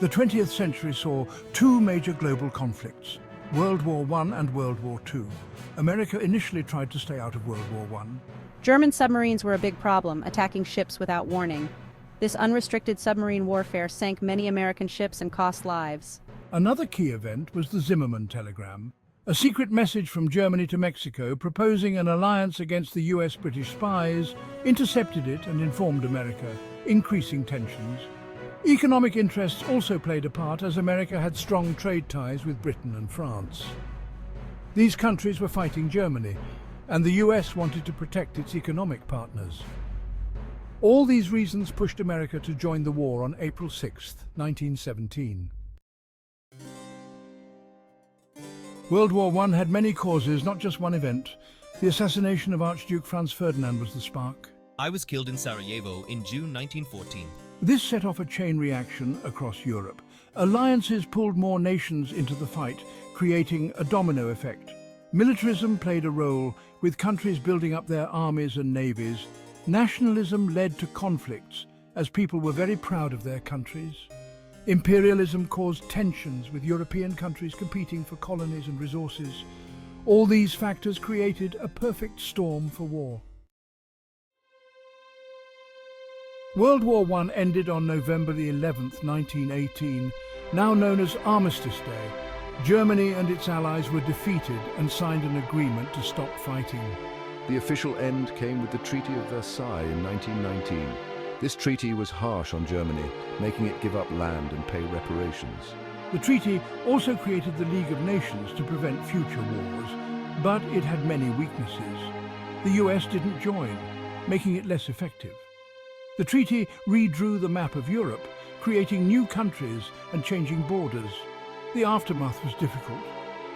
The 20th century saw two major global conflicts, World War I and World War II. America initially tried to stay out of World War I. German submarines were a big problem, attacking ships without warning. This unrestricted submarine warfare sank many American ships and cost lives. Another key event was the Zimmermann telegram, a secret message from Germany to Mexico proposing an alliance against the US-British spies, intercepted it and informed America, increasing tensions. Economic interests also played a part as America had strong trade ties with Britain and France. These countries were fighting Germany, and the US wanted to protect its economic partners. All these reasons pushed America to join the war on April 6, 1917. World War I had many causes, not just one event. The assassination of Archduke Franz Ferdinand was the spark. I was killed in Sarajevo in June 1914. This set off a chain reaction across Europe. Alliances pulled more nations into the fight, creating a domino effect. Militarism played a role, with countries building up their armies and navies. Nationalism led to conflicts, as people were very proud of their countries. Imperialism caused tensions, with European countries competing for colonies and resources. All these factors created a perfect storm for war. World War I ended on November the 11th, 1918, now known as Armistice Day. Germany and its allies were defeated and signed an agreement to stop fighting. The official end came with the Treaty of Versailles in 1919. This treaty was harsh on Germany, making it give up land and pay reparations. The treaty also created the League of Nations to prevent future wars, but it had many weaknesses. The US didn't join, making it less effective. The treaty redrew the map of Europe, creating new countries and changing borders. The aftermath was difficult,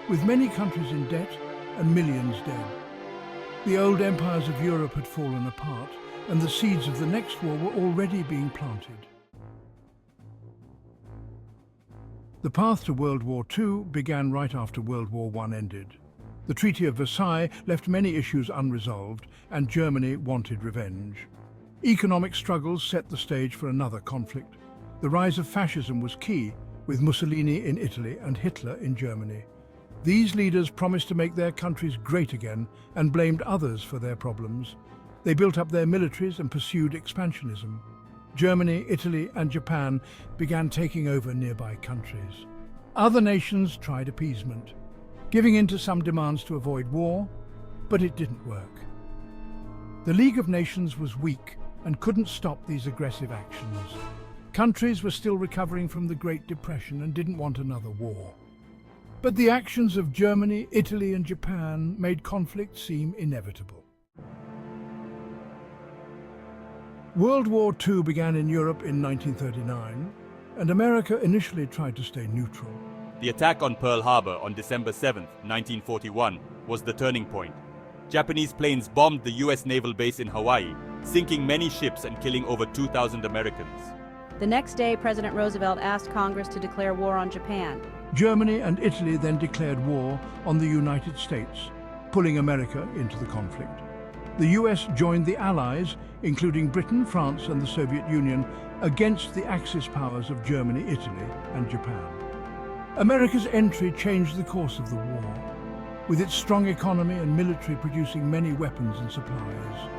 with many countries in debt and millions dead. The old empires of Europe had fallen apart, and the seeds of the next war were already being planted. The path to World War II began right after World War I ended. The Treaty of Versailles left many issues unresolved, and Germany wanted revenge. Economic struggles set the stage for another conflict. The rise of fascism was key, with Mussolini in Italy and Hitler in Germany. These leaders promised to make their countries great again and blamed others for their problems. They built up their militaries and pursued expansionism. Germany, Italy, and Japan began taking over nearby countries. Other nations tried appeasement, giving in to some demands to avoid war, but it didn't work. The League of Nations was weak and couldn't stop these aggressive actions. Countries were still recovering from the Great Depression and didn't want another war. But the actions of Germany, Italy, and Japan made conflict seem inevitable. World War II began in Europe in 1939, and America initially tried to stay neutral. The attack on Pearl Harbor on December 7, 1941, was the turning point. Japanese planes bombed the US naval base in Hawaii, sinking many ships and killing over 2,000 Americans. The next day, President Roosevelt asked Congress to declare war on Japan. Germany and Italy then declared war on the United States, pulling America into the conflict. The US joined the Allies, including Britain, France, and the Soviet Union, against the Axis powers of Germany, Italy, and Japan. America's entry changed the course of the war, with its strong economy and military producing many weapons and supplies.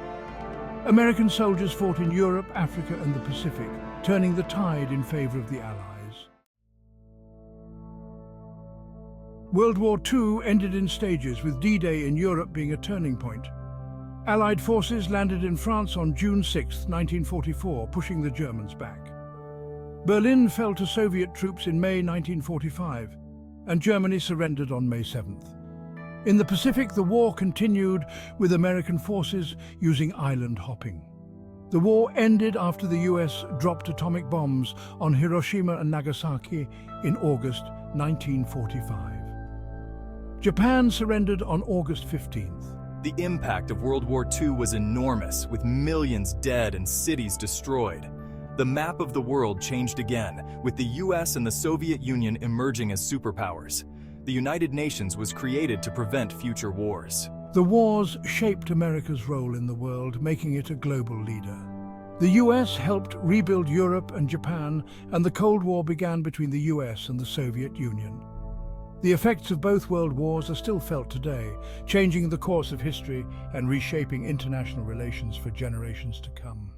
American soldiers fought in Europe, Africa, and the Pacific, turning the tide in favor of the Allies. World War II ended in stages, with D-Day in Europe being a turning point. Allied forces landed in France on June 6, 1944, pushing the Germans back. Berlin fell to Soviet troops in May 1945, and Germany surrendered on May 7th. In the Pacific, the war continued, with American forces using island hopping. The war ended after the US dropped atomic bombs on Hiroshima and Nagasaki in August 1945. Japan surrendered on August 15th. The impact of World War II was enormous, with millions dead and cities destroyed. The map of the world changed again, with the US and the Soviet Union emerging as superpowers. The United Nations was created to prevent future wars. The wars shaped America's role in the world, making it a global leader. The US helped rebuild Europe and Japan, and the Cold War began between the US and the Soviet Union. The effects of both world wars are still felt today, changing the course of history and reshaping international relations for generations to come.